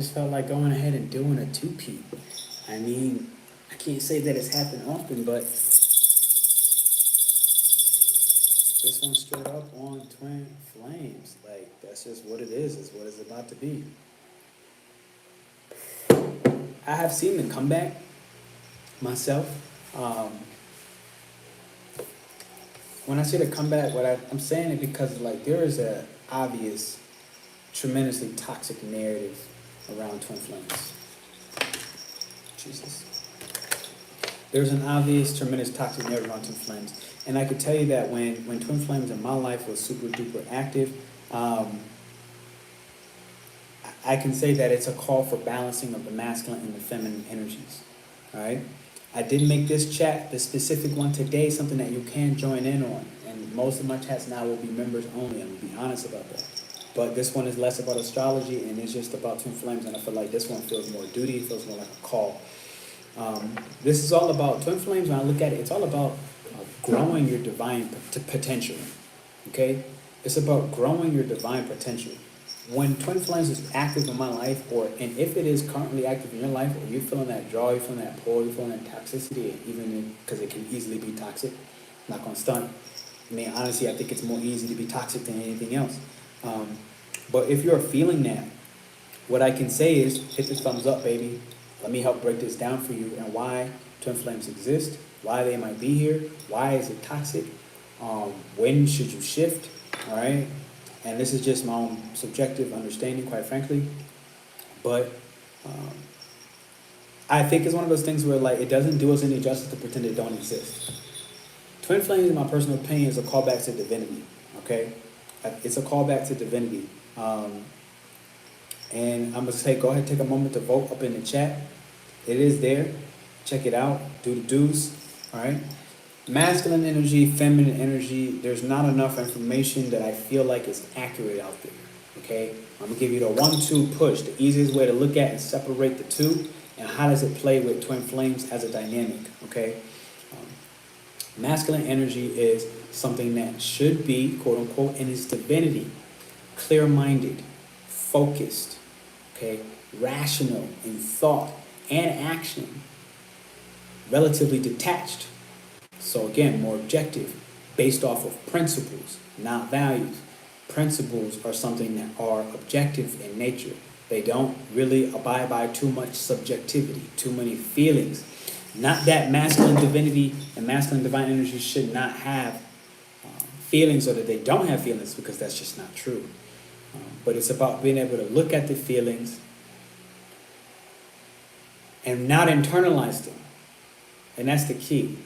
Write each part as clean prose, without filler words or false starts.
just felt like going ahead and doing a two-peat. I mean, I can't say that it's happened often, but this one straight up on twin flames. Like, that's just what it is what it's about to be. I have seen the comeback myself. When I say the comeback, I'm saying it because like there is a obvious, tremendously toxic narrative around twin flames. Jesus. There's an obvious, tremendous toxic narrative around twin flames. And I could tell you that when twin flames in my life was super duper active, I can say that it's a call for balancing of the masculine and the feminine energies. All right? I did make this chat, the specific one today, something that you can join in on. And most of my chats now will be members only. I'm going to be honest about that. But this one is less about astrology and it's just about twin flames. And I feel like this one feels more duty, it feels more like a call. This is all about twin flames. When I look at it, it's all about growing your divine potential. Okay? It's about growing your divine potential. When twin flames is active in my life, and if it is currently active in your life, or you're feeling that draw, you're feeling that pull, you're feeling that toxicity, even because it can easily be toxic, I'm not going to stunt. I mean, honestly, I think it's more easy to be toxic than anything else. But if you're feeling that, what I can say is, hit the thumbs up, baby. Let me help break this down for you and why twin flames exist, why they might be here, why is it toxic, when should you shift, all right? And this is just my own subjective understanding, quite frankly. But I think it's one of those things where like it doesn't do us any justice to pretend it don't exist. Twin flames, in my personal opinion, is a callback to divinity, okay? It's a callback to divinity. And I'm going to say, go ahead, take a moment to vote up in the chat. It is there. Check it out. Do the do's, all right? Masculine energy, feminine energy, there's not enough information that I feel like is accurate out there, okay? I'm going to give you the 1-2 push, the easiest way to look at and separate the two, and how does it play with twin flames as a dynamic, okay? Masculine energy is something that should be, quote unquote, in its divinity, clear-minded, focused, okay, rational in thought and action, relatively detached. So again, more objective, based off of principles, not values. Principles are something that are objective in nature. They don't really abide by too much subjectivity, too many feelings. Not that masculine divinity and masculine divine energy should not have feelings, or that they don't have feelings, because that's just not true. But it's about being able to look at the feelings and not internalize them. And that's the key.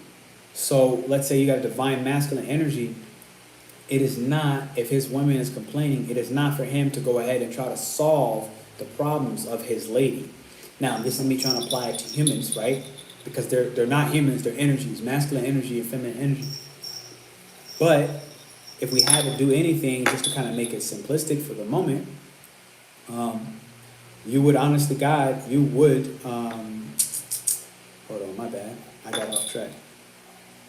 So let's say you got a divine masculine energy. It is not, if his woman is complaining, it is not for him to go ahead and try to solve the problems of his lady. Now, this is me trying to apply it to humans, right? Because they're not humans, they're energies, masculine energy and feminine energy. But if we had to do anything, just to kind of make it simplistic for the moment, you would, honest to God, you would, hold on, my bad, I got off track.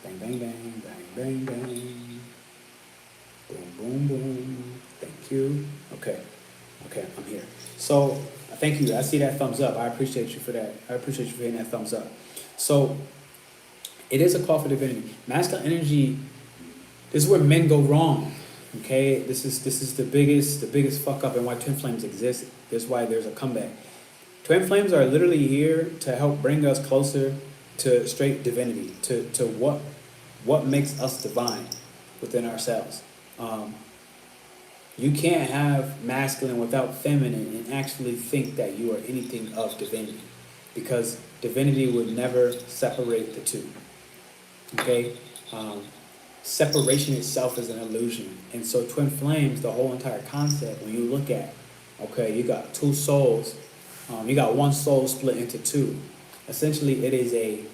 Bang, bang, bang, bang, bang, bang. Boom, boom, boom. Thank you. Okay, I'm here. So, thank you. I see that thumbs up. I appreciate you for that. I appreciate you for hitting that thumbs up. So, it is a call for divinity. Masculine energy, this is where men go wrong. Okay? This is the biggest fuck up and why twin flames exist. This is why there's a comeback. Twin flames are literally here to help bring us closer to straight divinity, to what makes us divine within ourselves. You can't have masculine without feminine and actually think that you are anything of divinity, because divinity would never separate the two. Okay? Separation itself is an illusion. And so twin flames, the whole entire concept, when you look at, okay, you got two souls, you got one soul split into two. Essentially, it is a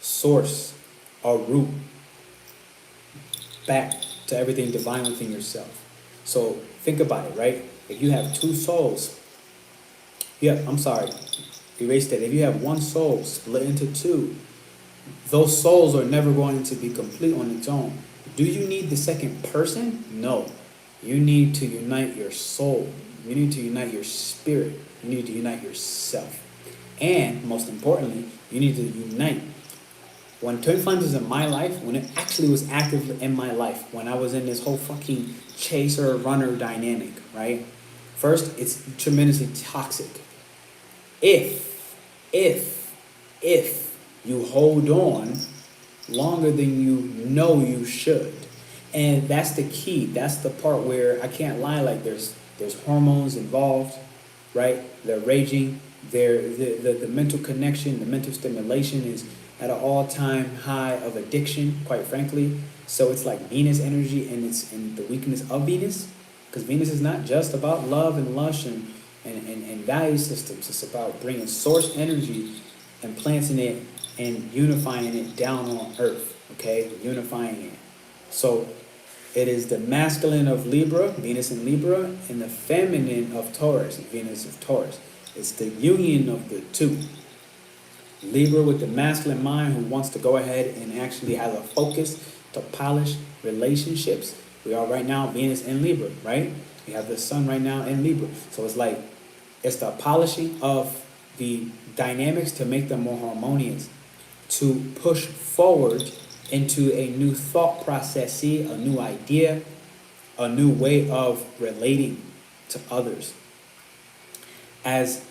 source, a root, back to everything divine within yourself. So think about it, right? If you have two souls, erase that. If you have one soul split into two, those souls are never going to be complete on its own. Do you need the second person? No. You need to unite your soul. You need to unite your spirit. You need to unite yourself. And most importantly, you need to unite. When Twin Flames was in my life, when it actually was active in my life, when I was in this whole fucking chaser-runner dynamic, right? First, it's tremendously toxic. If you hold on longer than you know you should. And that's the key. That's the part where I can't lie, like there's hormones involved, right? They're raging. The mental connection, the mental stimulation is at an all-time high of addiction, quite frankly. So it's like Venus energy, and it's in the weakness of Venus, because Venus is not just about love and lust and value systems. It's about bringing source energy and planting it and unifying it down on Earth, okay? Unifying it. So it is the masculine of Libra, Venus in Libra, and the feminine of Taurus, Venus of Taurus. It's the union of the two. Libra with the masculine mind who wants to go ahead and actually has a focus to polish relationships. We are right now Venus in Libra, right? We have the sun right now in Libra. So it's like, it's the polishing of the dynamics to make them more harmonious, to push forward into a new thought process, see, a new idea, a new way of relating to others. As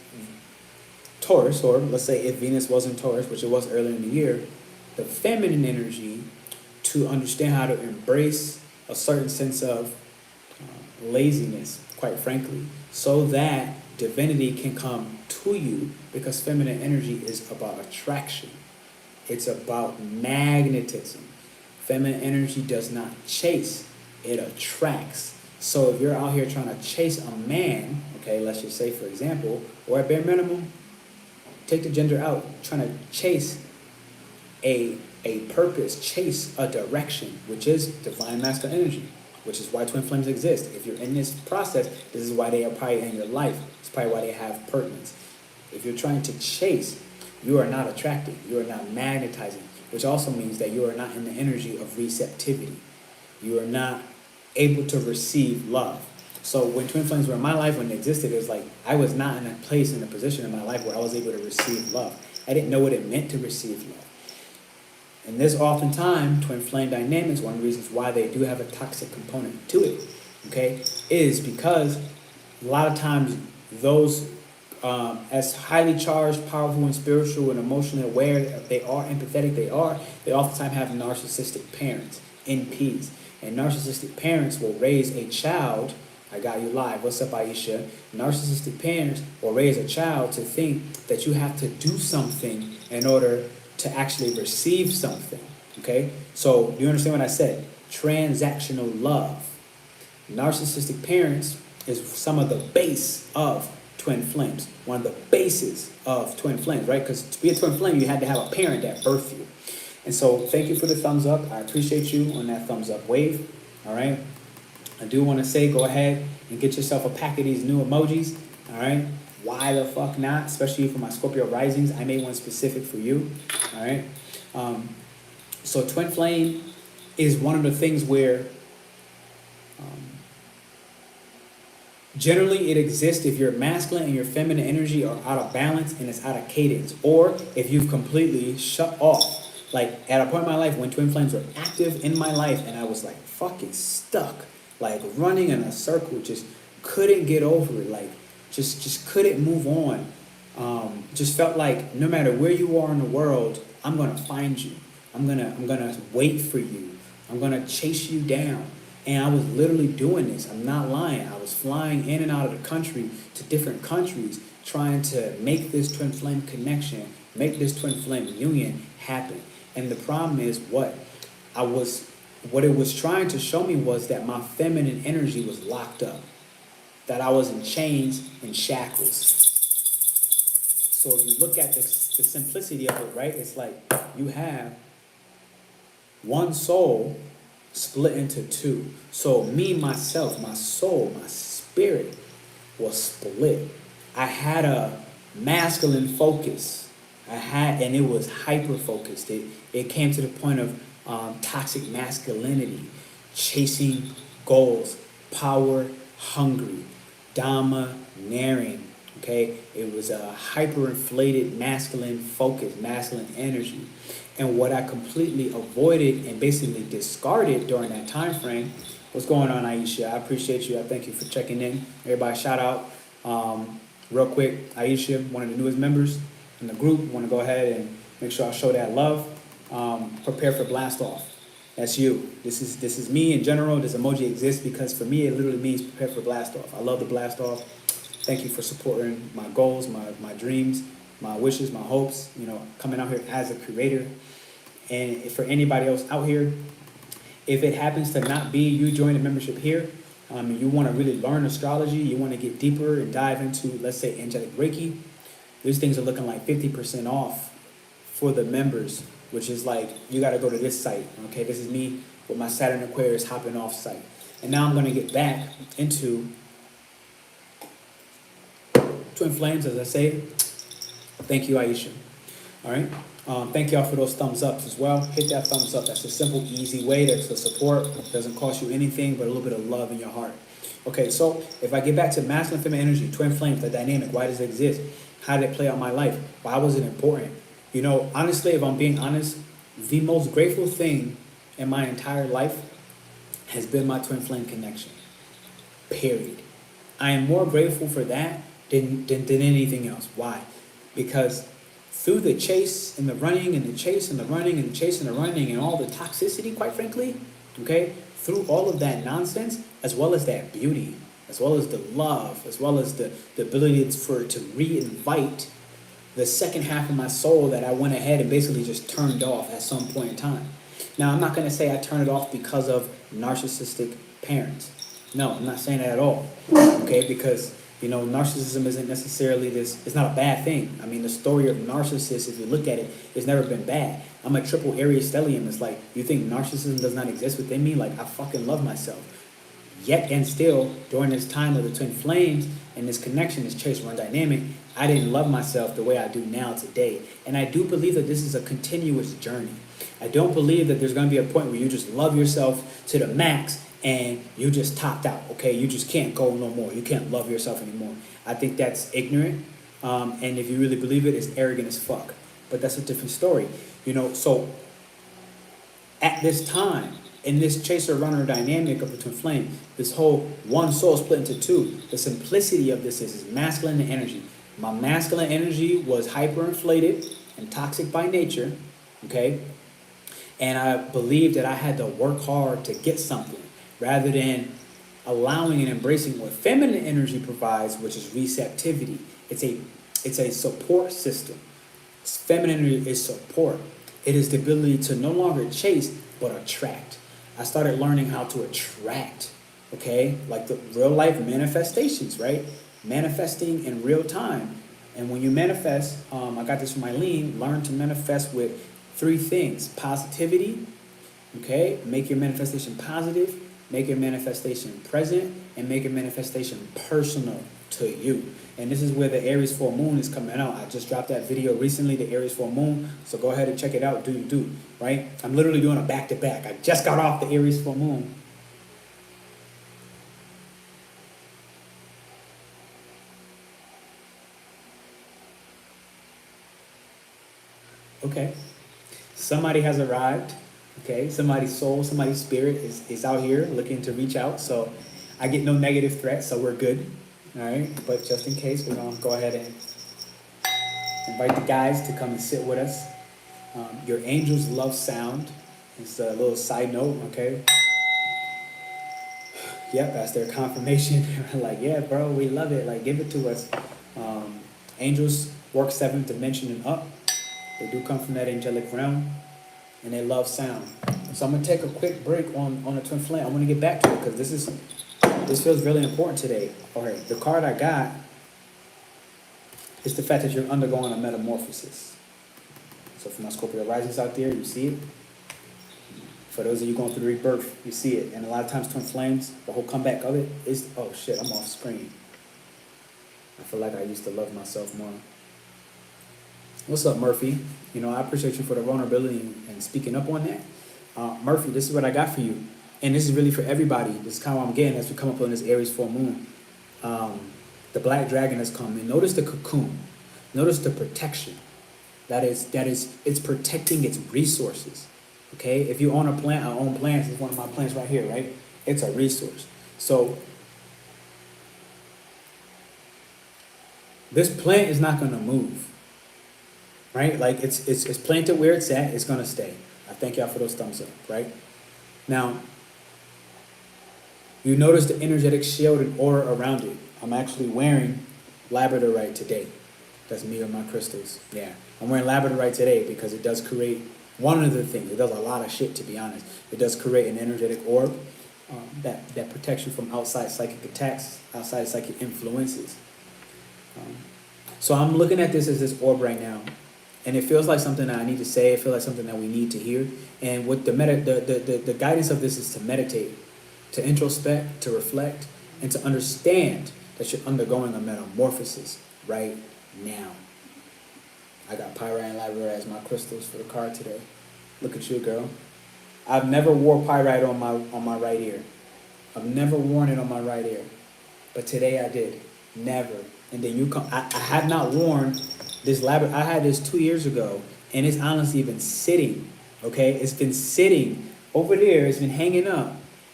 Taurus, or let's say if Venus was in Taurus, which it was earlier in the year, the feminine energy to understand how to embrace a certain sense of laziness, quite frankly, so that divinity can come to you, because feminine energy is about attraction. It's about magnetism. Feminine energy does not chase, it attracts. So if you're out here trying to chase a man, okay, let's just say for example, or at bare minimum, take the gender out, trying to chase a purpose, chase a direction, which is divine masculine energy, which is why twin flames exist. If you're in this process, this is why they are probably in your life. It's probably why they have pertinence. If you're trying to chase, you are not attracting, you are not magnetizing, which also means that you are not in the energy of receptivity. You are not able to receive love. So when twin flames were in my life, when they existed, it was like I was not in a place, in a position in my life where I was able to receive love. I didn't know what it meant to receive love. And this oftentimes, twin flame dynamics, one of the reasons why they do have a toxic component to it, okay, is because a lot of times those as highly charged, powerful, and spiritual and emotionally aware they are, empathetic they oftentimes have narcissistic parents, NPs. And narcissistic parents will raise a child. I got you live. What's up, Aisha? Narcissistic parents will raise a child to think that you have to do something in order to actually receive something. Okay? So, do you understand what I said? Transactional love. Narcissistic parents is some of the base of twin flames. One of the bases of twin flames, right? Because to be a twin flame, you had to have a parent that birthed you. And so, thank you for the thumbs up. I appreciate you on that thumbs up wave. All right? I do want to say, go ahead and get yourself a pack of these new emojis. All right? Why the fuck not? Especially for my Scorpio risings. I made one specific for you. All right? So twin flame is one of the things where generally it exists if your masculine and your feminine energy are out of balance and it's out of cadence. Or if you've completely shut off. Like at a point in my life when twin flames were active in my life and I was like fucking stuck. Like running in a circle, just couldn't get over it. Like just couldn't move on. Just felt like no matter where you are in the world, I'm gonna find you. I'm gonna wait for you. I'm gonna chase you down. And I was literally doing this. I'm not lying. I was flying in and out of the country to different countries, trying to make this twin flame connection, make this twin flame union happen. And the problem is what it was trying to show me was that my feminine energy was locked up, that I was in chains and shackles. So if you look at the simplicity of it, right, it's like you have one soul split into two. So me, myself, my soul, my spirit was split. I had a masculine focus. And it was hyper-focused. It came to the point of toxic masculinity, chasing goals, power, hungry, domineering. Okay, it was a hyperinflated masculine focus, masculine energy. And what I completely avoided and basically discarded during that time frame. What's going on, Aisha? I appreciate you. I thank you for checking in. Everybody, shout out. Real quick, Aisha, one of the newest members in the group. Want to go ahead and make sure I show that love. Prepare for blast off. That's you. This is me in general. This emoji exists because for me it literally means prepare for blast off. I love the blast off. Thank you for supporting my goals, my dreams, my wishes, my hopes. You know, coming out here as a creator. And for anybody else out here, if it happens to not be you join the membership here, you want to really learn astrology, you want to get deeper and dive into, let's say, angelic Reiki, these things are looking like 50% off for the members, which is like, you got to go to this site, okay? This is me with my Saturn Aquarius hopping off site. And now I'm going to get back into Twin Flames, as I say. Thank you, Aisha. All right. Thank y'all for those thumbs ups as well. Hit that thumbs up. That's a simple, easy way to support. It doesn't cost you anything but a little bit of love in your heart. Okay, so if I get back to masculine, feminine energy, twin flames, the dynamic, why does it exist? How did it play out in my life? Why was it important? You know, honestly, if I'm being honest, the most grateful thing in my entire life has been my twin flame connection. Period. I am more grateful for that than anything else. Why? Because through the chase and the running and the chase and the running and the chase and the running and all the toxicity, quite frankly, okay, through all of that nonsense, as well as that beauty, as well as the love, as well as the ability for it to reinvite the second half of my soul that I went ahead and basically just turned off at some point in time. Now, I'm not going to say I turned it off because of narcissistic parents. No, I'm not saying that at all, okay, because you know, narcissism isn't necessarily this, it's not a bad thing. I mean, the story of narcissists, if you look at it, it's never been bad. I'm a triple Aries stellium. It's like, you think narcissism does not exist within me? Like, I fucking love myself. Yet and still, during this time of the twin flames and this connection, this chase run dynamic, I didn't love myself the way I do now today. And I do believe that this is a continuous journey. I don't believe that there's going to be a point where you just love yourself to the max and you just topped out, okay? You just can't go no more. You can't love yourself anymore. I think that's ignorant, and if you really believe it, it's arrogant as fuck. But that's a different story. You know, so at this time, in this chaser-runner dynamic of the twin flame, this whole one soul split into two, the simplicity of this is masculine energy. My masculine energy was hyperinflated and toxic by nature, okay? And I believed that I had to work hard to get something, rather than allowing and embracing what feminine energy provides, which is receptivity. It's a support system. Feminine energy is support. It is the ability to no longer chase, but attract. I started learning how to attract, okay? Like the real life manifestations, right? Manifesting in real time. And when you manifest, I got this from Aileen, learn to manifest with 3 things. Positivity, okay? Make your manifestation positive. Make your manifestation present, and make your manifestation personal to you. And this is where the Aries full moon is coming out. I just dropped that video recently, the Aries full moon. So go ahead and check it out. Do, right? I'm literally doing a back-to-back. I just got off the Aries full moon. Okay. Somebody has arrived. Okay, somebody's soul, somebody's spirit is out here looking to reach out. So I get no negative threats, so we're good. All right, but just in case, we're going to go ahead and invite the guys to come and sit with us. Your angels love sound. It's a little side note, okay? Yep, that's their confirmation. They're like, yeah, bro, we love it. Like, give it to us. Angels work 7th dimension and up. They do come from that angelic realm. And they love sound. So I'm gonna take a quick break on the twin flame. I want to get back to it because this feels really important today. All right, the card I got is the fact that you're undergoing a metamorphosis. So for my Scorpio risings out there, you see it. For those of you going through the rebirth, you see it. And a lot of times twin flames, the whole comeback of it is, oh shit, I'm off screen. I feel like I used to love myself more. What's up, Murphy? You know, I appreciate you for the vulnerability and speaking up on that. Murphy, this is what I got for you. And this is really for everybody. This is kind of what I'm getting as we come up on this Aries full moon. The black dragon has come in. Notice the cocoon. Notice the protection. It's protecting its resources. Okay? If you own a plant, I own plants. It's one of my plants right here, right? It's a resource. So this plant is not going to move, right? Like it's planted where it's at. It's going to stay. I thank y'all for those thumbs up, right? Now, you notice the energetic shield and aura around it. I'm actually wearing labradorite today. That's me or my crystals. Yeah, I'm wearing labradorite today because it does create one of the things. It does a lot of shit, to be honest. It does create an energetic orb that protects you from outside psychic attacks, outside psychic influences. So I'm looking at this as this orb right now, and it feels like something that I need to say. It feels like something that we need to hear. And what the guidance of this is to meditate, to introspect, to reflect, and to understand that you're undergoing a metamorphosis right now. I got pyrite and labradorite as my crystals for the card today. Look at you, girl. I've never wore pyrite on my right ear. I've never worn it on my right ear, but today I did. Never. And then you come. I have not worn this labradorite. I had this 2 years ago, and it's honestly been sitting. Okay, it's been sitting over there. It's been hanging up,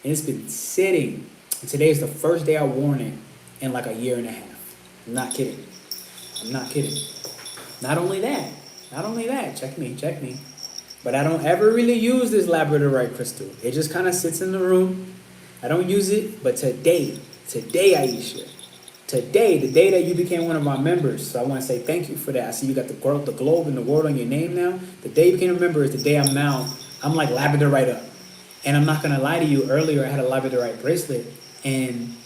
and it's been sitting. And today is the first day I've worn it in like a year and a half. I'm not kidding. I'm not kidding. Not only that, check me. But I don't ever really use this labradorite crystal. It just kind of sits in the room. I don't use it, but today, Aisha, today, the day that you became one of our members, so I want to say thank you for that. I see you got the globe and the world on your name now. The day you became a member is the day I'm like labradorite up. And I'm not going to lie to you, earlier I had a labradorite bracelet, and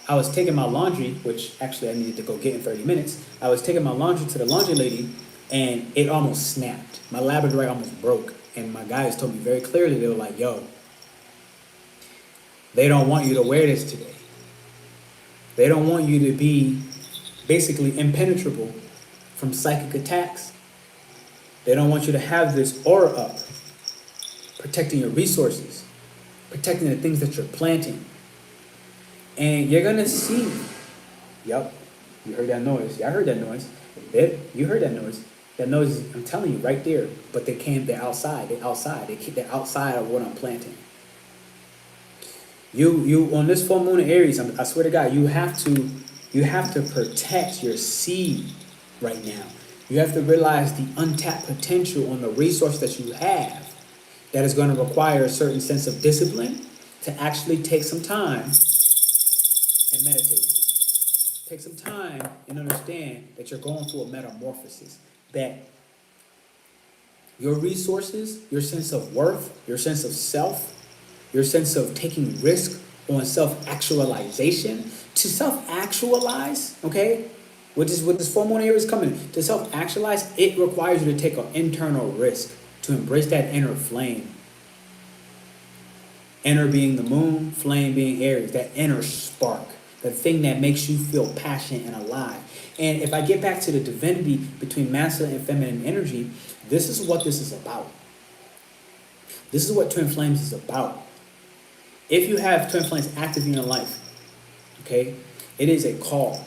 I was taking my laundry, which actually I needed to go get in 30 minutes. I was taking my laundry to the laundry lady, and it almost snapped. My labradorite almost broke. And my guys told me very clearly, they were like, yo, they don't want you to wear this today. They don't want you to be basically impenetrable from psychic attacks. They don't want you to have this aura up, protecting your resources, protecting the things that you're planting. And you're going to see, yep, you heard that noise. Yeah, I heard that noise. You heard that noise. That noise is, I'm telling you, right there. But they're outside. They're outside of what I'm planting. You on this full moon in Aries, I swear to God, you have to protect your seed right now. You have to realize the untapped potential on the resource that you have that is going to require a certain sense of discipline to actually take some time and meditate. Take some time and understand that you're going through a metamorphosis. That your resources, your sense of worth, your sense of self, your sense of taking risk on self-actualization, to self-actualize, okay, which is what this full moon here is coming. To self-actualize, it requires you to take an internal risk, to embrace that inner flame. Inner being the moon, flame being Aries, that inner spark. The thing that makes you feel passionate and alive. And if I get back to the divinity between masculine and feminine energy, this is what this is about. This is what twin flames is about. If you have twin flames active in your life, okay, it is a call.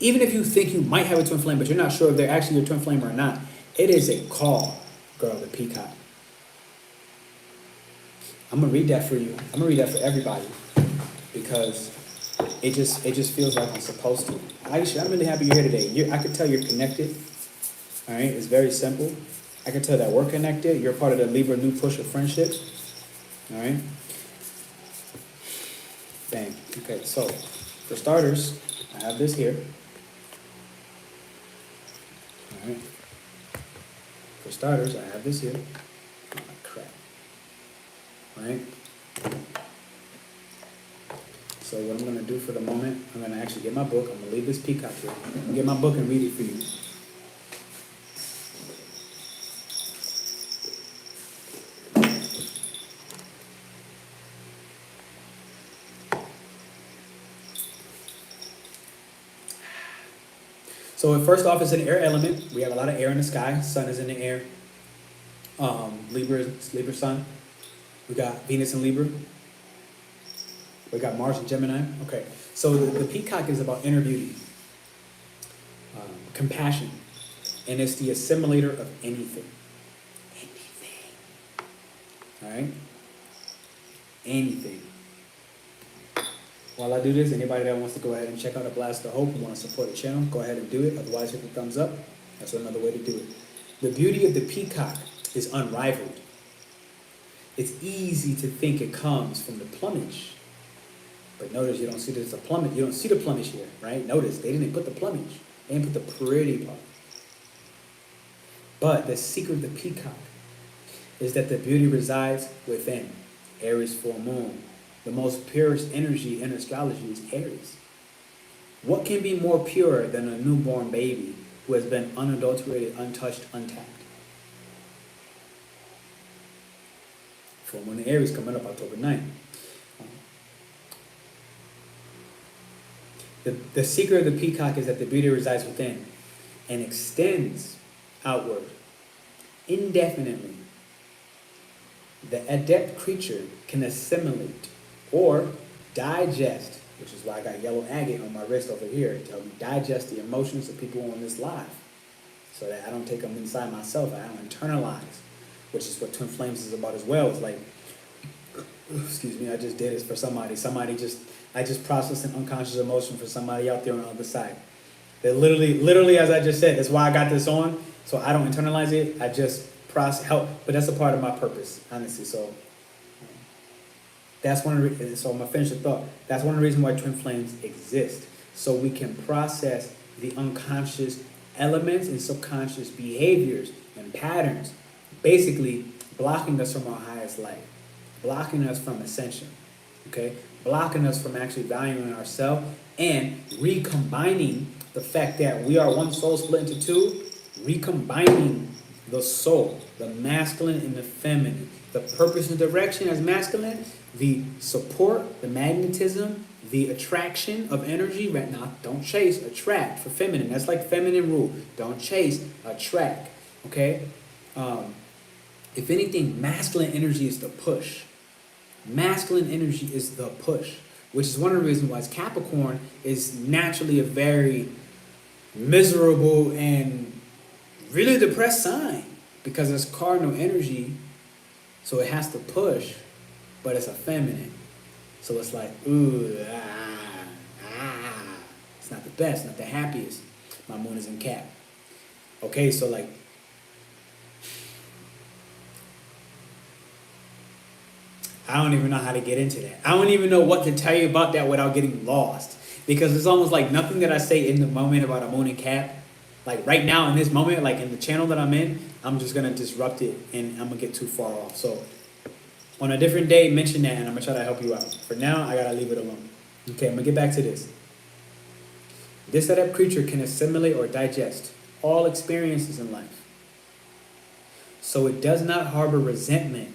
Even if you think you might have a twin flame, but you're not sure if they're actually your twin flame or not, it is a call, girl, the peacock. I'm going to read that for you. I'm going to read that for everybody because it just feels like I'm supposed to. Aisha, I'm really happy you're here today. I can tell you're connected. All right, it's very simple. I can tell that we're connected. You're part of the Libra new push of friendship. All right. Bang. Okay, so for starters, I have this here. All right. For starters, I have this here. Oh, crap. All right. So what I'm going to do for the moment, I'm going to actually get my book. I'm going to leave this peacock here. I'm going to get my book and read it for you. So first off, it's an air element. We have a lot of air in the sky. Sun is in the air. Libra sun. We got Venus in Libra. We got Mars in Gemini. Okay, so the peacock is about inner beauty, compassion, and it's the assimilator of anything. Anything. All right? Anything. While I do this, anybody that wants to go ahead and check out A Blast of Hope and want to support the channel, go ahead and do it. Otherwise, hit the thumbs up. That's another way to do it. The beauty of the peacock is unrivaled. It's easy to think it comes from the plumage. But notice you don't see there's a plumage. You don't see the plumage here, right? Notice they didn't put the plumage. They didn't put the pretty part. But the secret of the peacock is that the beauty resides within. Aries full moon. The most purest energy in astrology is Aries. What can be more pure than a newborn baby who has been unadulterated, untouched, untapped? Full moon in Aries coming up October 9th. The secret of the peacock is that the beauty resides within and extends outward indefinitely. The adept creature can assimilate or digest, which is why I got yellow agate on my wrist over here, to help me digest the emotions of people on this live, so that I don't take them inside myself. I don't internalize, which is what Twin Flames is about as well. It's like, excuse me, I just did it for somebody. I just processed an unconscious emotion for somebody out there on the other side. That literally, as I just said, that's why I got this on, so I don't internalize it. I just help, but that's a part of my purpose, honestly. So that's one of the reasons. So I'm gonna finish the thought. That's one of the reasons why Twin Flames exist, so we can process the unconscious elements and subconscious behaviors and patterns, basically blocking us from our highest light, blocking us from ascension, okay, blocking us from actually valuing ourselves and recombining the fact that we are one soul split into two, recombining the soul, the masculine and the feminine, the purpose and direction as masculine, the support, the magnetism, the attraction of energy, right? Now, don't chase, attract for feminine. That's like feminine rule. Don't chase, attract, okay? If anything, masculine energy is the push. Masculine energy is the push, which is one of the reasons why Capricorn is naturally a very miserable and really depressed sign, because it's cardinal energy, so it has to push, but it's a feminine. So it's like, ooh, it's not the best, not the happiest. My moon is in Cap. Okay, so like, I don't even know how to get into that. I don't even know what to tell you about that without getting lost. Because it's almost like nothing that I say in the moment about a moon and Cap, like right now in this moment, like in the channel that I'm in, I'm just going to disrupt it and I'm going to get too far off. So on a different day, mention that and I'm going to try to help you out. For now, I got to leave it alone. Okay, I'm going to get back to this. This adept creature can assimilate or digest all experiences in life. So it does not harbor resentment,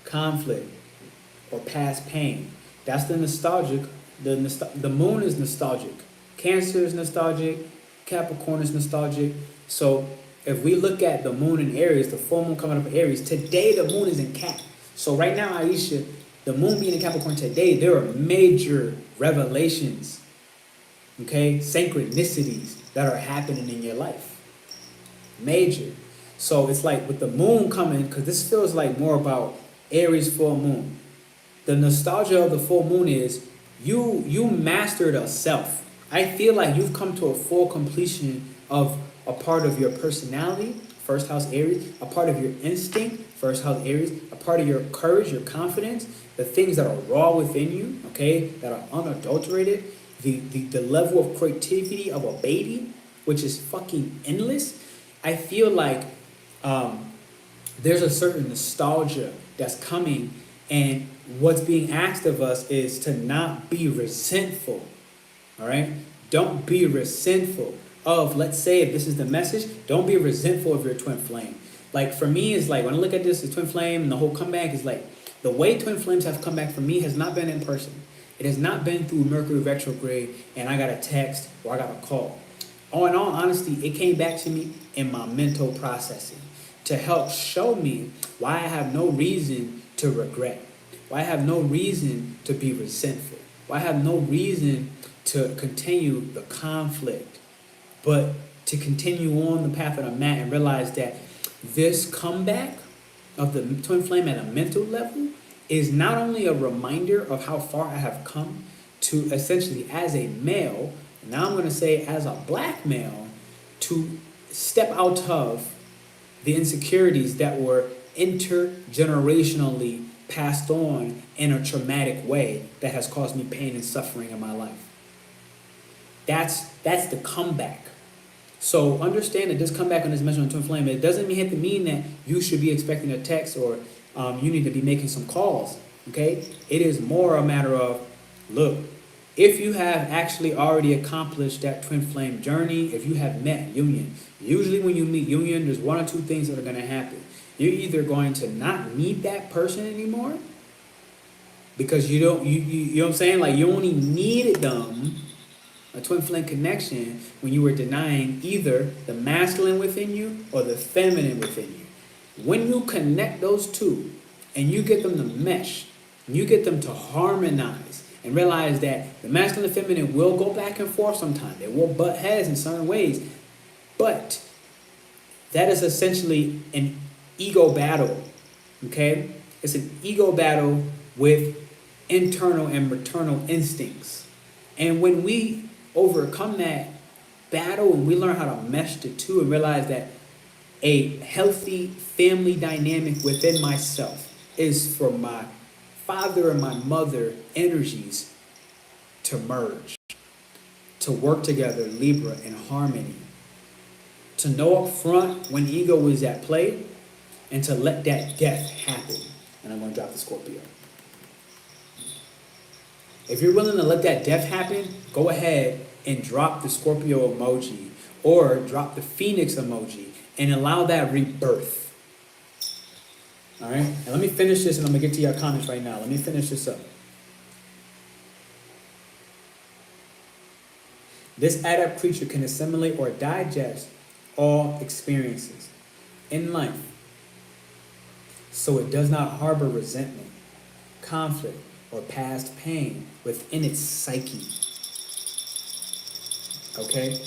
conflict, or past pain. That's the nostalgic. The moon is nostalgic. Cancer is nostalgic. Capricorn is nostalgic. So if we look at the moon in Aries, the full moon coming up in Aries, today the moon is in Cap. So right now, Aisha, the moon being in Capricorn today, there are major revelations, okay, synchronicities that are happening in your life. Major. So it's like with the moon coming, because this feels like more about Aries full moon. The nostalgia of the full moon is you mastered a self. I feel like you've come to a full completion of a part of your personality, first house Aries, a part of your instinct, first house Aries, a part of your courage, your confidence, the things that are raw within you, okay, that are unadulterated, the level of creativity of a baby, which is fucking endless. I feel like there's a certain nostalgia that's coming, and what's being asked of us is to not be resentful. All right? Don't be resentful of, let's say, if this is the message, don't be resentful of your twin flame. Like, for me, it's like, when I look at this, the twin flame and the whole comeback is like, the way twin flames have come back for me has not been in person. It has not been through Mercury Retrograde and I got a text or I got a call. Oh, in all honesty, it came back to me in my mental processing to help show me why I have no reason to regret. Why have no reason to be resentful? Why have no reason to continue the conflict, but to continue on the path that I'm at and realize that this comeback of the twin flame at a mental level is not only a reminder of how far I have come to essentially as a male, now I'm going to say as a black male, to step out of the insecurities that were intergenerationally passed on in a traumatic way that has caused me pain and suffering in my life. That's the comeback. So understand that this comeback on this mention on twin flame, it doesn't have to mean that you should be expecting a text or you need to be making some calls, okay? It is more a matter of, look, if you have actually already accomplished that twin flame journey, if you have met union, usually when you meet union, there's one or two things that are going to happen. You're either going to not need that person anymore because you know what I'm saying? Like you only needed them, a twin flame connection, when you were denying either the masculine within you or the feminine within you. When you connect those two and you get them to mesh, and you get them to harmonize and realize that the masculine and feminine will go back and forth sometimes. They will butt heads in certain ways. But that is essentially an ego battle, okay? It's an ego battle with internal and maternal instincts. And when we overcome that battle and we learn how to mesh the two and realize that a healthy family dynamic within myself is for my father and my mother energies to merge, to work together, Libra, in harmony, to know up front when ego is at play, and to let that death happen. And I'm going to drop the Scorpio. If you're willing to let that death happen, go ahead and drop the Scorpio emoji or drop the Phoenix emoji and allow that rebirth. All right? And let me finish this and I'm going to get to your comments right now. Let me finish this up. This adept creature can assimilate or digest all experiences in life, so it does not harbor resentment, conflict, or past pain within its psyche. Okay?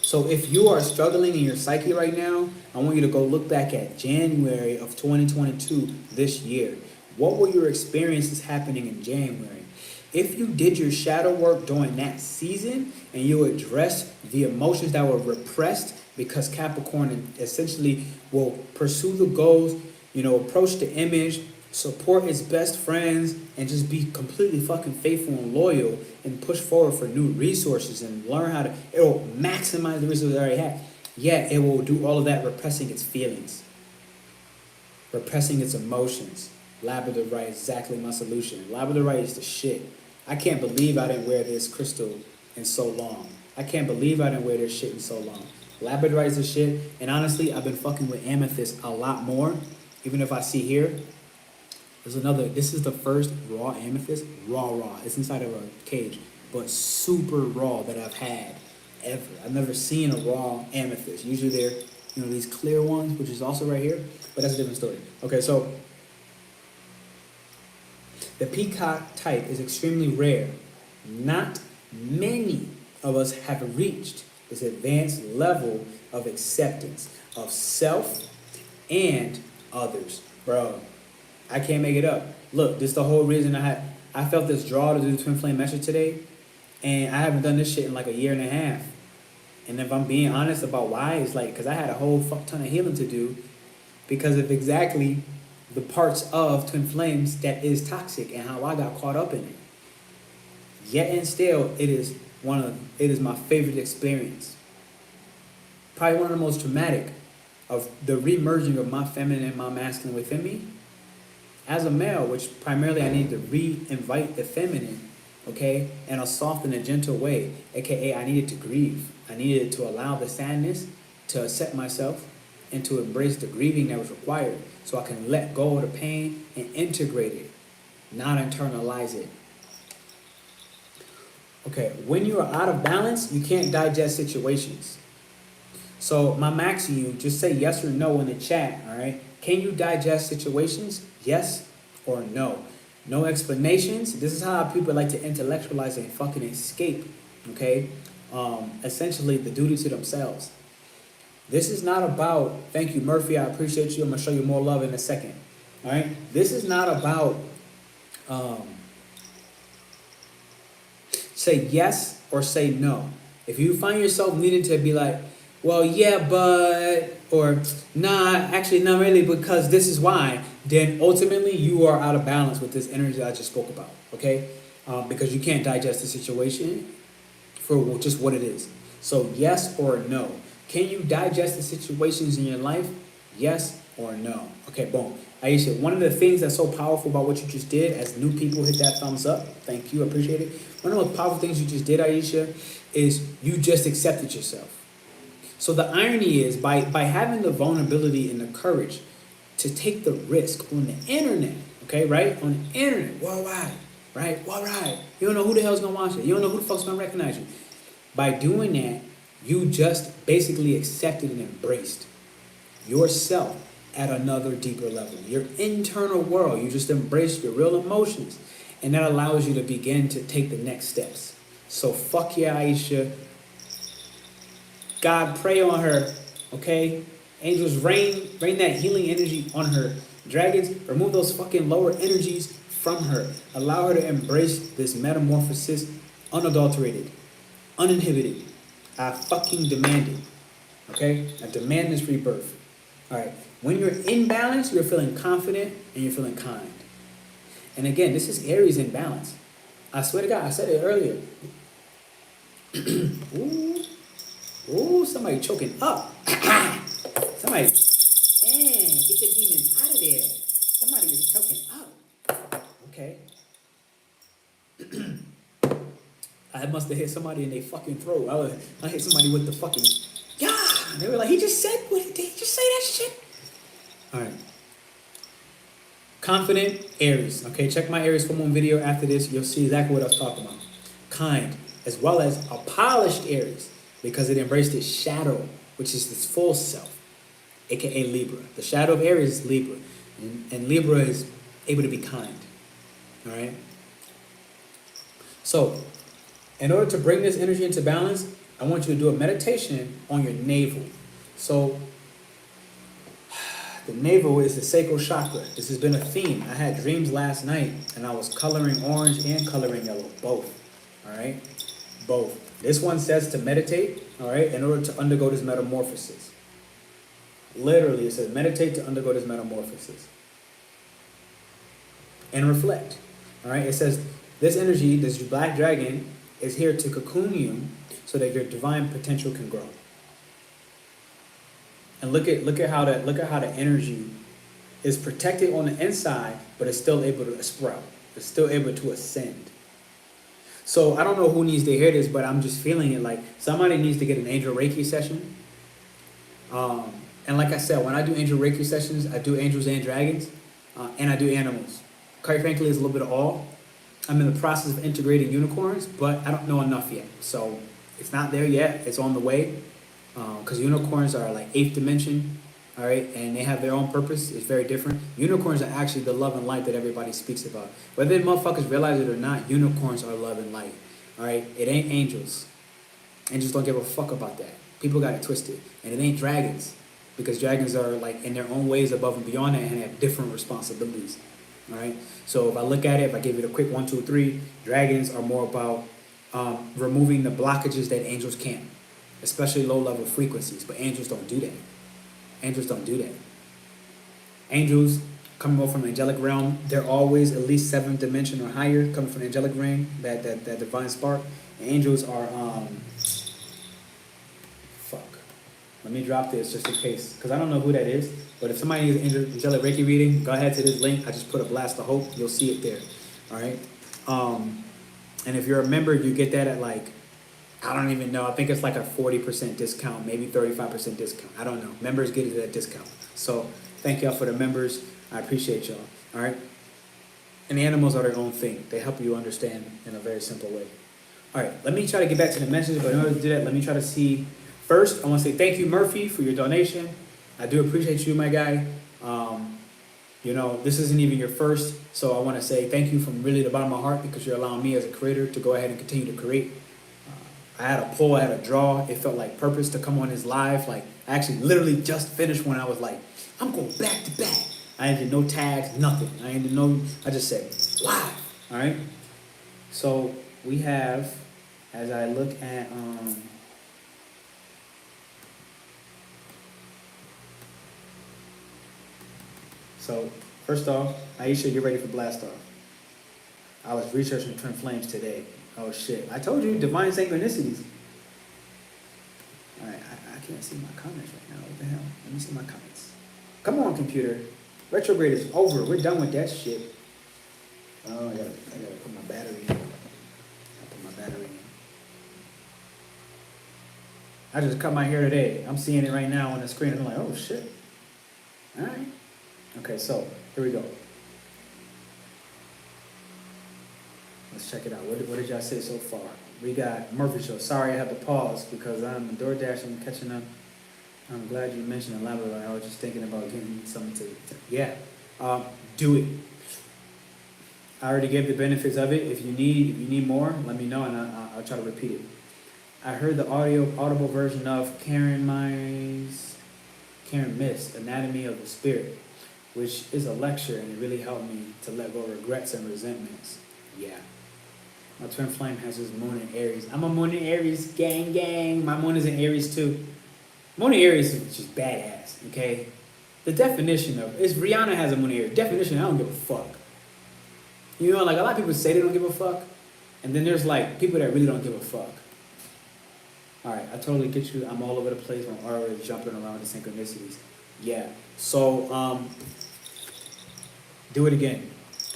So if you are struggling in your psyche right now, I want you to go look back at January of 2022 this year. What were your experiences happening in January? If you did your shadow work during that season and you addressed the emotions that were repressed, because Capricorn essentially will pursue the goals, approach the image, support its best friends, and just be completely fucking faithful and loyal and push forward for new resources and learn how to, it'll maximize the resources it already have. Yeah, it will do all of that repressing its feelings, repressing its emotions. Labradorite is exactly my solution. Labradorite is the shit. I can't believe I didn't wear this crystal in so long. I can't believe I didn't wear this shit in so long. Labradorite is the shit. And honestly, I've been fucking with amethyst a lot more. Even if I see here, this is the first raw amethyst. Raw. It's inside of a cage. But super raw that I've had ever. I've never seen a raw amethyst. Usually they're, these clear ones, which is also right here. But that's a different story. Okay, so the peacock type is extremely rare. Not many of us have reached this advanced level of acceptance of self and others. Bro, I can't make it up. Look, this is the whole reason I felt this draw to do the twin flame message today, and I haven't done this shit in like a year and a half. And if I'm being honest about why, it's like, because I had a whole fuck ton of healing to do because of exactly the parts of twin flames that is toxic and how I got caught up in it. Yet and still, it is my favorite experience. Probably one of the most traumatic of the re-merging of my feminine and my masculine within me. As a male, which primarily I need to re-invite the feminine, okay, in a soft and a gentle way, aka I needed to grieve. I needed to allow the sadness to accept myself and to embrace the grieving that was required so I can let go of the pain and integrate it, not internalize it. Okay, when you are out of balance, you can't digest situations. So my max you, just say yes or no in the chat, all right? Can you digest situations? Yes or no? No explanations. This is how people like to intellectualize and fucking escape, okay? Essentially, the duty to themselves. This is not about, thank you, Murphy, I appreciate you. I'm going to show you more love in a second, all right? This is not about say yes or say no. If you find yourself needing to be like, well, yeah, but, or nah, actually not really because this is why, then ultimately you are out of balance with this energy that I just spoke about, okay? Because you can't digest the situation for just what it is. So yes or no. Can you digest the situations in your life? Yes or no. Okay, boom. Aisha, one of the things that's so powerful about what you just did, as new people hit that thumbs up, thank you, appreciate it. One of the most powerful things you just did, Aisha, is you just accepted yourself. So the irony is, by having the vulnerability and the courage to take the risk on the internet, okay, right? On the internet, worldwide, right? Worldwide. You don't know who the hell's gonna watch it. You don't know who the fuck's gonna recognize you. By doing that, you just basically accepted and embraced yourself at another deeper level. Your internal world, you just embrace your real emotions. And that allows you to begin to take the next steps. So fuck yeah, Aisha. God, pray on her, okay? Angels, rain that healing energy on her. Dragons, remove those fucking lower energies from her. Allow her to embrace this metamorphosis unadulterated, uninhibited. I fucking demand it, okay? I demand this rebirth. All right, when you're in balance, you're feeling confident and you're feeling kind. And again, this is Aries in balance. I swear to God, I said it earlier. Ooh, somebody choking up. Somebody, get the demons out of there. Somebody is choking up. Okay. I must have hit somebody in their fucking throat. I hit somebody with the fucking, yeah. They were like, he just said, did he just say that shit? All right. Confident Aries. Okay, check my Aries full moon video after this. You'll see exactly what I was talking about. Kind, as well as a polished Aries, because it embraced its shadow, which is its full self, aka Libra. The shadow of Aries is Libra, and Libra is able to be kind. All right. So, in order to bring this energy into balance, I want you to do a meditation on your navel. So, the navel is the sacral chakra. This has been a theme. I had dreams last night, and I was coloring orange and coloring yellow, both. All right, both. This one says to meditate. All right, in order to undergo this metamorphosis. Literally, it says meditate to undergo this metamorphosis and reflect. All right, it says this energy, this black dragon, is here to cocoon you so that your divine potential can grow. And look at how the energy is protected on the inside, but it's still able to sprout. It's still able to ascend. So I don't know who needs to hear this, but I'm just feeling it like somebody needs to get an angel Reiki session. And like I said, when I do angel Reiki sessions, I do angels and dragons, and I do animals. Quite frankly, it's a little bit of all. I'm in the process of integrating unicorns, but I don't know enough yet. So it's not there yet. It's on the way. Because unicorns are like 8th dimension, all right, and they have their own purpose. It's very different. Unicorns are actually the love and light that everybody speaks about. Whether motherfuckers realize it or not, unicorns are love and light, all right? It ain't angels. Angels don't give a fuck about that. People got it twisted. And it ain't dragons, because dragons are like in their own ways above and beyond that and have different responsibilities, all right? So if I look at it, if I give it a quick 1, 2, 3, dragons are more about removing the blockages that angels can't. Especially low-level frequencies, but angels don't do that. Angels don't do that. Angels coming over from the angelic realm, they're always at least 7th dimension or higher, coming from the angelic realm, that divine spark. Angels are let me drop this just in case, because I don't know who that is. But if somebody needs an angelic Reiki reading, go ahead to this link. I just put a blast of hope. You'll see it there. All right. And if you're a member, you get that at like, I don't even know. I think it's like a 40% discount, maybe 35% discount. I don't know. Members get it at a discount. So thank y'all for the members. I appreciate y'all. All right. And the animals are their own thing. They help you understand in a very simple way. All right. Let me try to get back to the messages, but in order to do that, let me try to see. First, I want to say thank you, Murphy, for your donation. I do appreciate you, my guy. You know, this isn't even your first, so I want to say thank you from really the bottom of my heart, because you're allowing me as a creator to go ahead and continue to create. I had a pull, I had a draw. It felt like purpose to come on his live. Like, I actually literally just finished when I was like, I'm going back to back. I didn't do no tags, nothing. I just said, live. All right. So we have, as I look at, so first off, Aisha, you're ready for blast off. I was researching twin flames today. Oh shit! I told you, divine synchronicities. All right, I can't see my comments right now. What the hell? Let me see my comments. Come on, computer. Retrograde is over. We're done with that shit. Oh, I gotta put my battery in. I put my battery in. I just cut my hair today. I'm seeing it right now on the screen. I'm like, oh shit. All right. Okay, so here we go. Let's check it out. What did y'all say so far? We got Murphy Show. Sorry I had to pause because I'm a DoorDash. I'm catching up. I'm glad you mentioned a Labrador. I was just thinking about getting something to yeah. Do it. I already gave the benefits of it. If you need more, let me know and I'll try to repeat it. I heard the audible version of Karen Mist, Anatomy of the Spirit, which is a lecture, and it really helped me to let go of regrets and resentments. Yeah. My twin flame has his moon in Aries. I'm a moon in Aries, gang. My moon is in Aries too. Moon in Aries is just badass, okay? The definition of, Rihanna has a moon in Aries. Definition, I don't give a fuck. You know, like a lot of people say they don't give a fuck, and then there's like people that really don't give a fuck. All right, I totally get you. I'm all over the place. I'm already jumping around the synchronicities. Yeah, so do it again.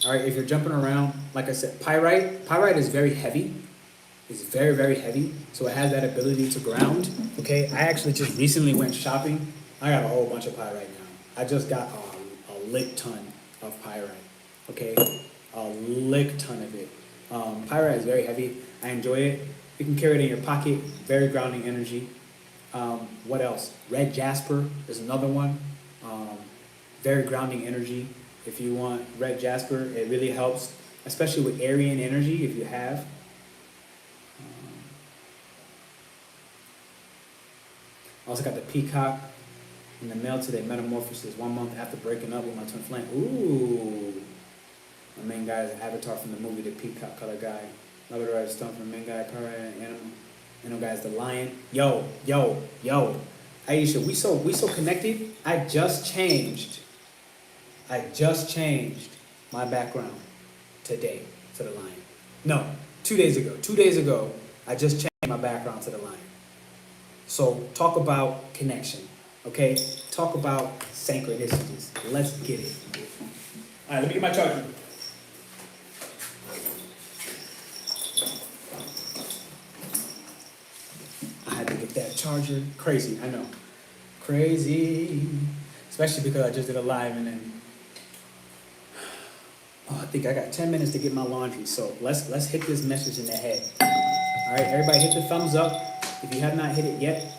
All right, if you're jumping around, like I said, pyrite is very heavy. It's very, very heavy, so it has that ability to ground, okay? I actually just recently went shopping. I got a whole bunch of pyrite now. I just got a lick ton of pyrite, okay? A lick ton of it. Pyrite is very heavy. I enjoy it. You can carry it in your pocket, very grounding energy. What else? Red jasper is another one. Very grounding energy. If you want red jasper, it really helps, especially with Aryan energy, if you have. I also got the peacock in the mail today, metamorphosis, 1 month after breaking up with my twin flame. Ooh. My main guy is an avatar from the movie, the peacock color guy. Labrador is stone from the main guy, power animal. Animal guy is the lion. Yo. Aisha, we so connected. I just changed my background today to the lion. No, 2 days ago. 2 days ago, I just changed my background to the lion. So talk about connection, okay? Talk about synchronicities. Let's get it. All right, let me get my charger. I had to get that charger. Crazy, I know. Crazy. Especially because I just did a live and then I think I got 10 minutes to get my laundry. So let's hit this message in the head. All right, everybody hit the thumbs up. If you have not hit it yet,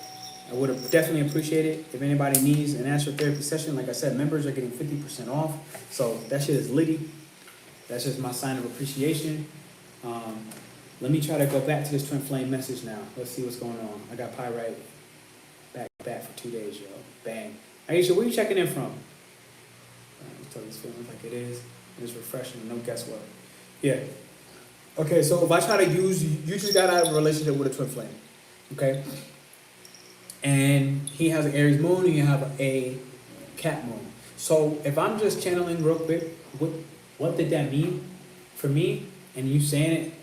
I would have definitely appreciate it. If anybody needs an astro therapy session, like I said, members are getting 50% off. So that shit is litty. That's just my sign of appreciation. Let me try to go back to this twin flame message now. Let's see what's going on. I got pyrite back for 2 days, yo. Bang. Aisha, where you checking in from? Let's tell this feeling like it is. It's refreshing, no guesswork. Yeah. Okay, so if I try to use, you just got out of a relationship with a twin flame, okay? And he has an Aries moon and you have a cat moon. So if I'm just channeling real quick, what did that mean for me? And you saying it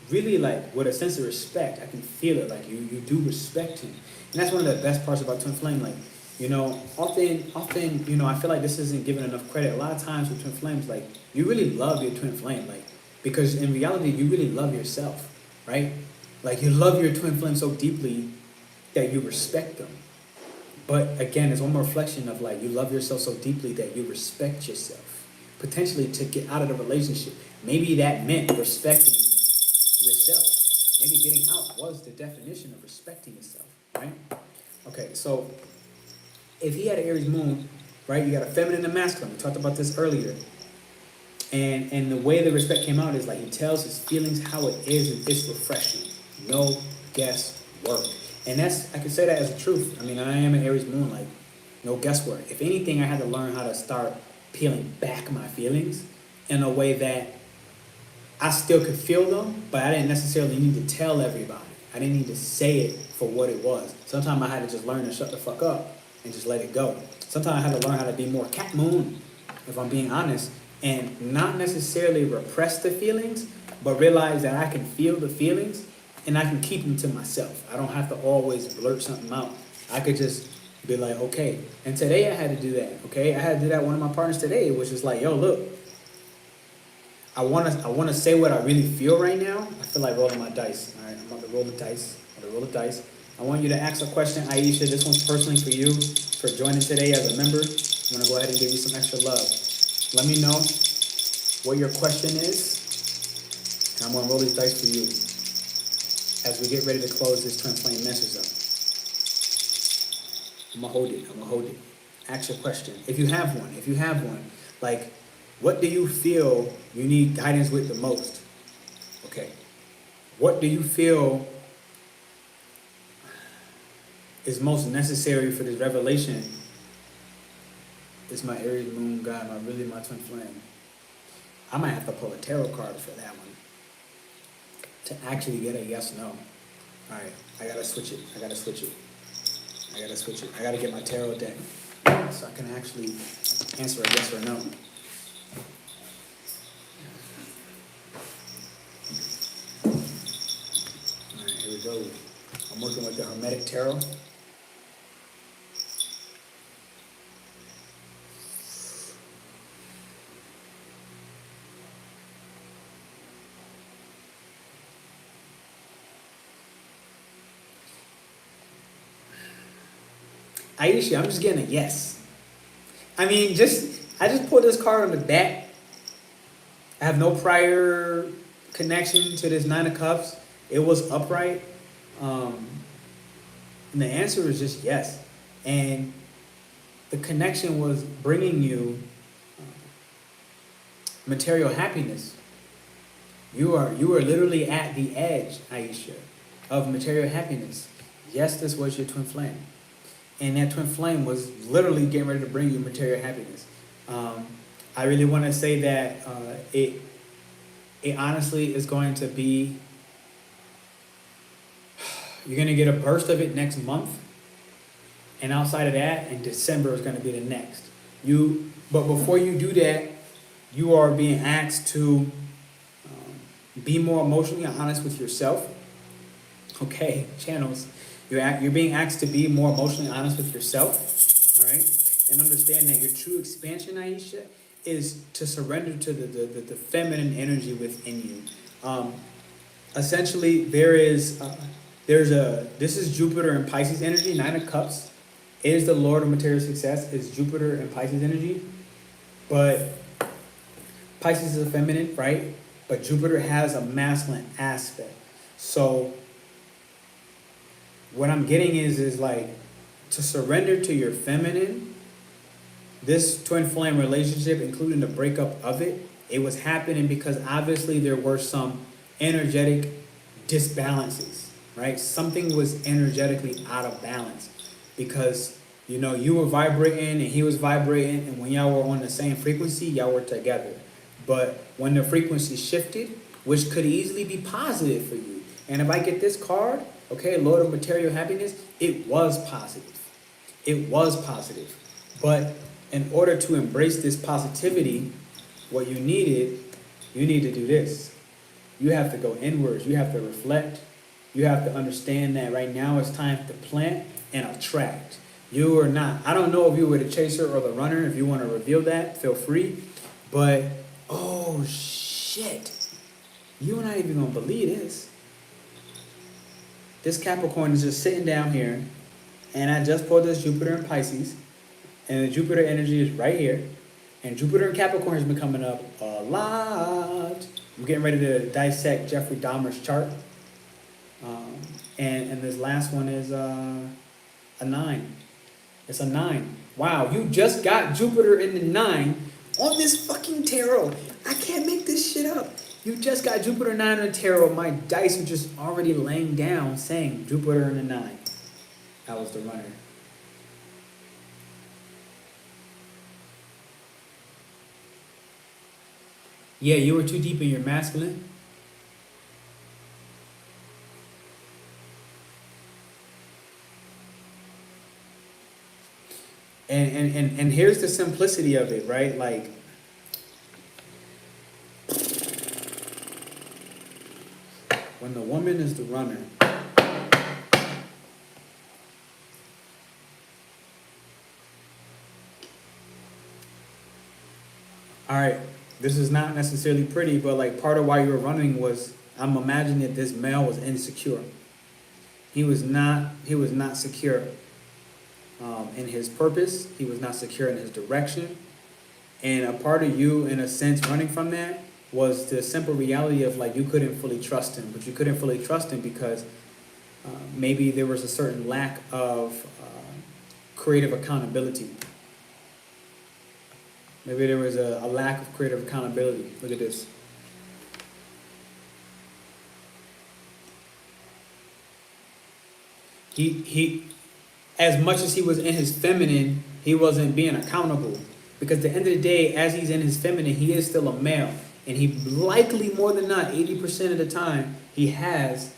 really like with a sense of respect. I can feel it, like you do respect him. And that's one of the best parts about twin flame. Like, you know, often, you know, I feel like this isn't given enough credit. A lot of times with twin flames, like, you really love your twin flame, like, because in reality, you really love yourself, right? Like, you love your twin flame so deeply that you respect them. But again, it's one more reflection of like, you love yourself so deeply that you respect yourself. Potentially to get out of the relationship. Maybe that meant respecting yourself. Maybe getting out was the definition of respecting yourself, right? Okay, so if he had an Aries moon, right? You got a feminine and masculine. We talked about this earlier. And the way the respect came out is like he tells his feelings how it is, and it's refreshing. No guesswork. And that's, I can say that as a truth. I mean, I am an Aries moon, like, no guesswork. If anything, I had to learn how to start peeling back my feelings in a way that I still could feel them, but I didn't necessarily need to tell everybody. I didn't need to say it for what it was. Sometimes I had to just learn to shut the fuck up and just let it go. Sometimes I had to learn how to be more cat moon, if I'm being honest, and not necessarily repress the feelings, but realize that I can feel the feelings and I can keep them to myself. I don't have to always blurt something out. I could just be like, okay. And today I had to do that, okay? I had to do that with one of my partners today, which is like, yo, look, I wanna say what I really feel right now. I feel like rolling my dice. All right, I'm about to roll the dice. I want you to ask a question, Aisha. This one's personally for you, for joining today as a member. I'm gonna go ahead and give you some extra love. Let me know what your question is, and I'm gonna roll these dice for you as we get ready to close this twin flame message up. I'm gonna hold it. Ask your question. If you have one, like, what do you feel you need guidance with the most? Okay. What do you feel is most necessary for this revelation? It's my Aries moon god, my twin flame. I might have to pull a tarot card for that one to actually get a yes, no. All right, I gotta switch it. I gotta get my tarot deck so I can actually answer a yes or no. All right, here we go. I'm working with the Hermetic Tarot. Aisha, I'm just getting a yes. I mean, I just pulled this card on the back. I have no prior connection to this Nine of Cups. It was upright. And the answer was just yes. And the connection was bringing you material happiness. You are literally at the edge, Aisha, of material happiness. Yes, this was your twin flame. And that twin flame was literally getting ready to bring you material happiness. I really want to say that it honestly is going to be, you're going to get a burst of it next month. And outside of that, in December is going to be the next. But before you do that, you are being asked to be more emotionally honest with yourself. Okay, channels. You're being asked to be more emotionally honest with yourself, all right? And understand that your true expansion, Aisha, is to surrender to the feminine energy within you. Essentially, this is Jupiter and Pisces energy, Nine of Cups. It is the Lord of material success. It's Jupiter and Pisces energy. But Pisces is a feminine, right? But Jupiter has a masculine aspect. So what I'm getting is like to surrender to your feminine. This twin flame relationship, including the breakup of it, it was happening because obviously there were some energetic disbalances, right? Something was energetically out of balance because, you were vibrating and he was vibrating, and when y'all were on the same frequency, y'all were together. But when the frequency shifted, which could easily be positive for you, and if I get this card, okay, Lord of Material Happiness, it was positive. It was positive. But in order to embrace this positivity, what you need to do this. You have to go inwards. You have to reflect. You have to understand that right now it's time to plant and attract. You are not. I don't know if you were the chaser or the runner. If you want to reveal that, feel free. But, oh, shit. You're not even going to believe this. This Capricorn is just sitting down here, and I just pulled this Jupiter in Pisces, and the Jupiter energy is right here, and Jupiter in Capricorn has been coming up a lot. I'm getting ready to dissect Jeffrey Dahmer's chart, and this last one is a 9. It's a 9. Wow, you just got Jupiter in the 9 on this fucking tarot. I can't make this shit up. You just got Jupiter 9 on the tarot. My dice are just already laying down saying Jupiter in the 9. That was the runner. Yeah, you were too deep in your masculine. And here's the simplicity of it, right? Like, when the woman is the runner, all right, this is not necessarily pretty, but like part of why you were running was, I'm imagining that this male was insecure. He was not secure in his purpose. He was not secure in his direction. And a part of you, in a sense, running from that was the simple reality of like you couldn't fully trust him. But you couldn't fully trust him because maybe there was a certain lack of creative accountability. Maybe there was a lack of creative accountability. Look at this. He, as much as he was in his feminine, he wasn't being accountable. Because at the end of the day, as he's in his feminine, he is still a male. And he likely, more than not, 80% of the time, he has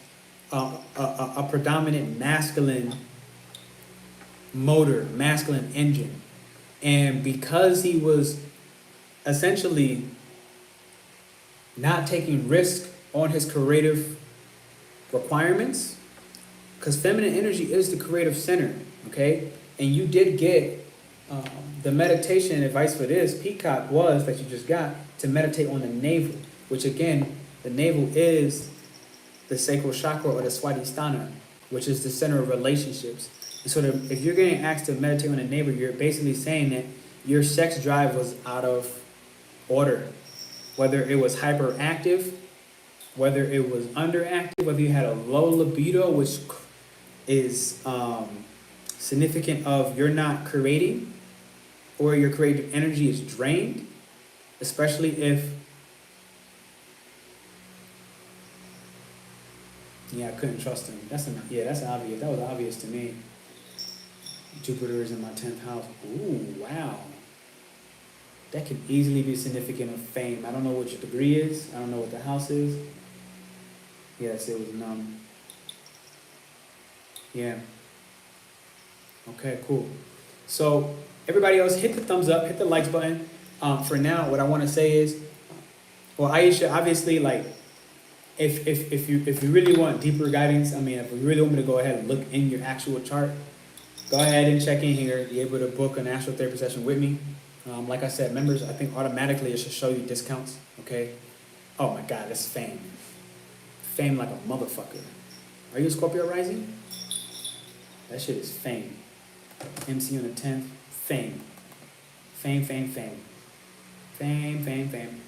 a predominant masculine motor, masculine engine. And because he was essentially not taking risk on his creative requirements, because feminine energy is the creative center, okay? And you did get the meditation advice for this, Peacock, was that you just got to meditate on the navel, which again, the navel is the sacral chakra or the Swadhisthana, which is the center of relationships. And so if you're getting asked to meditate on the navel, you're basically saying that your sex drive was out of order. Whether it was hyperactive, whether it was underactive, whether you had a low libido, which is significant of you're not creating, or your creative energy is drained, especially if, yeah, I couldn't trust him. That's obvious. That was obvious to me. Jupiter is in my 10th house. Ooh, wow. That could easily be significant of fame. I don't know what your degree is. I don't know what the house is. Yes, it was numb. Yeah. Okay, cool. So everybody else, hit the thumbs up, hit the likes button. For now, what I want to say is, well, Aisha, obviously, like, if you really want deeper guidance, I mean, if you really want me to go ahead and look in your actual chart, go ahead and check in here. Be able to book an astral therapy session with me. Like I said, members, I think automatically it should show you discounts. Okay. Oh my God, that's fame. Fame like a motherfucker. Are you a Scorpio rising? That shit is fame. MC on the 10th, fame. Fame, fame, fame. Fame, fame, fame.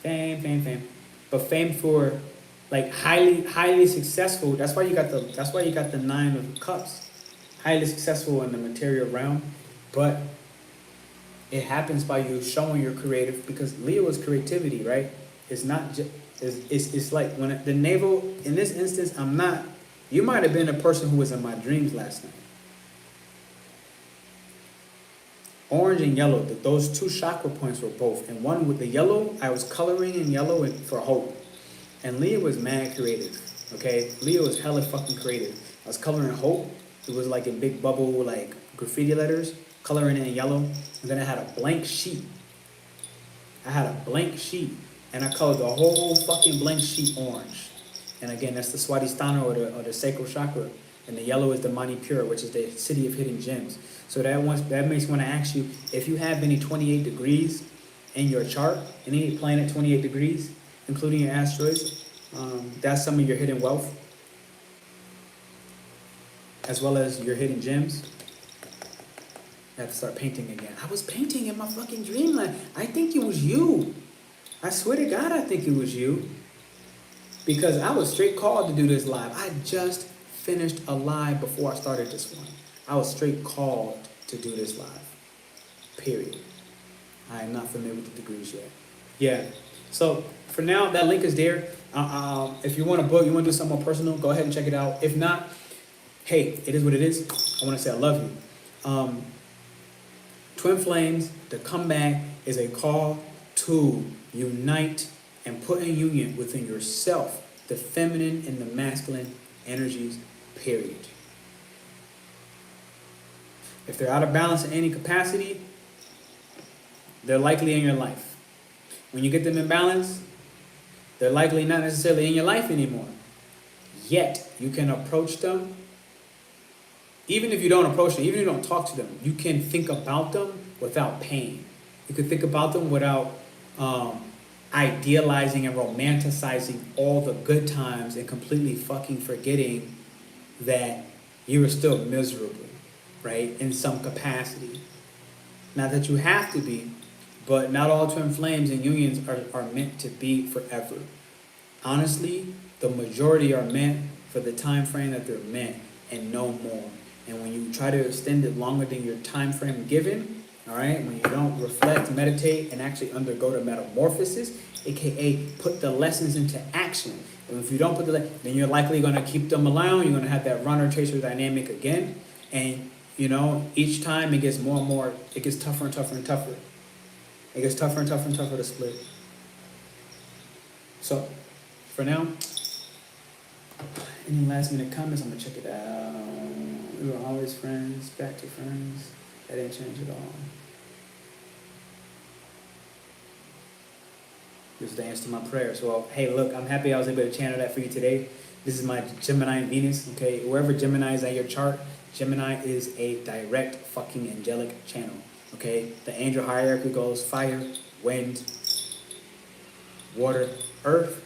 Fame, fame, fame. But fame for like highly successful. That's why you got the 9 of cups. Highly successful in the material realm. But it happens by you showing your creative, because Leo is creativity, right? It's not just, it's like when the navel, in this instance, you might have been a person who was in my dreams last night. Orange and yellow, those two chakra points were both. And one with the yellow, I was coloring in yellow for hope. And Leo was mad creative, okay? Leo is hella fucking creative. I was coloring hope. It was like in big bubble, like graffiti letters, coloring it in yellow. And then I had a blank sheet. And I colored the whole fucking blank sheet orange. And again, that's the Swadhisthana or the sacral chakra. And the yellow is the Manipura, which is the city of hidden gems. So that makes me want to ask you, if you have any 28 degrees in your chart, any planet 28 degrees, including your asteroids, that's some of your hidden wealth, as well as your hidden gems. I have to start painting again. I was painting in my fucking dreamland. I think it was you. I swear to God, I think it was you. Because I was straight called to do this live. I just finished a live before I started this one. I was straight called to do this live. Period. I am not familiar with the degrees yet. Yeah. So for now, that link is there. If you want a book, you want to do something more personal, go ahead and check it out. If not, hey, it is what it is. I want to say I love you. Twin Flames, the comeback is a call to unite and put in union within yourself, the feminine and the masculine energies, period. If they're out of balance in any capacity, they're likely in your life. When you get them in balance, they're likely not necessarily in your life anymore. Yet, you can approach them. Even if you don't approach them, even if you don't talk to them, you can think about them without pain. You can think about them without idealizing and romanticizing all the good times and completely fucking forgetting that you were still miserable, right? In some capacity. Not that you have to be, but not all twin flames and unions are meant to be forever. Honestly, the majority are meant for the time frame that they're meant and no more. And when you try to extend it longer than your time frame given, all right, when you don't reflect, meditate, and actually undergo the metamorphosis, aka put the lessons into action. And if you don't put then you're likely going to keep them around. You're going to have that runner-chaser dynamic again. And, you know, each time it gets more and more, it gets tougher and tougher and tougher. It gets tougher and tougher and tougher to split. So, for now, any last minute comments, I'm going to check it out. We were always friends, back to friends. That didn't change at all. This is the answer to my prayers. Well, hey, look, I'm happy I was able to channel that for you today. This is my Gemini and Venus, okay? Wherever Gemini is on your chart, Gemini is a direct fucking angelic channel, okay? The angel hierarchy goes fire, wind, water, earth.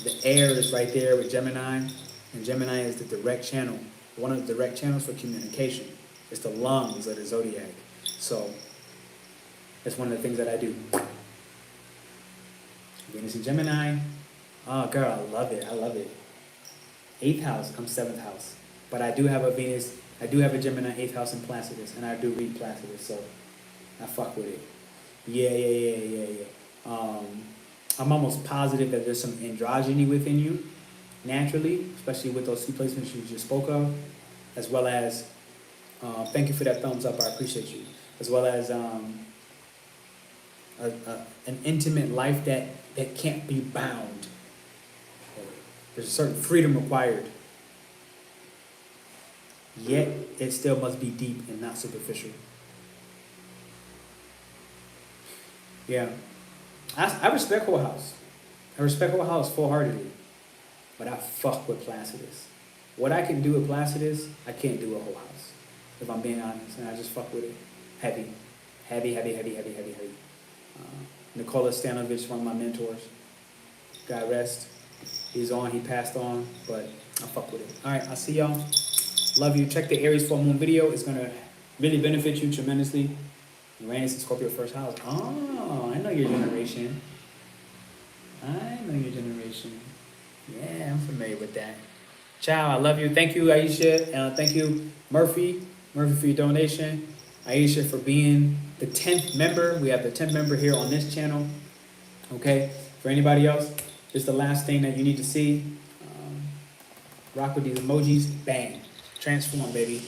The air is right there with Gemini, and Gemini is the direct channel, one of the direct channels for communication. It's the lungs of the zodiac. So, that's one of the things that I do. Venus in Gemini. Oh, girl, I love it. I love it. 8th house, I'm 7th house. But I do have a Venus, I do have a Gemini 8th house in Placidus, and I do read Placidus, so I fuck with it. Yeah. I'm almost positive that there's some androgyny within you, naturally, especially with those 2 placements you just spoke of, as well as, thank you for that thumbs up, I appreciate you, as well as an intimate life that can't be bound. There's a certain freedom required, yet it still must be deep and not superficial. Yeah. I respect whole house. I respect whole house full-heartedly, but I fuck with Placidus. What I can do with Placidus, I can't do with whole house, if I'm being honest, and I just fuck with it. Heavy. Nikola Stanovich, one of my mentors. God rest. He's on, he passed on, but I fuck with it. All right, I'll see y'all. Love you. Check the Aries full moon video. It's going to really benefit you tremendously. Uranus in Scorpio first house. Oh, I know your generation. Yeah, I'm familiar with that. Ciao, I love you. Thank you, Aisha. Thank you, Murphy for your donation. Aisha for being the 10th member. We have the 10th member here on this channel. Okay, for anybody else, this is the last thing that you need to see. Rock with these emojis. Bang. Transform, baby.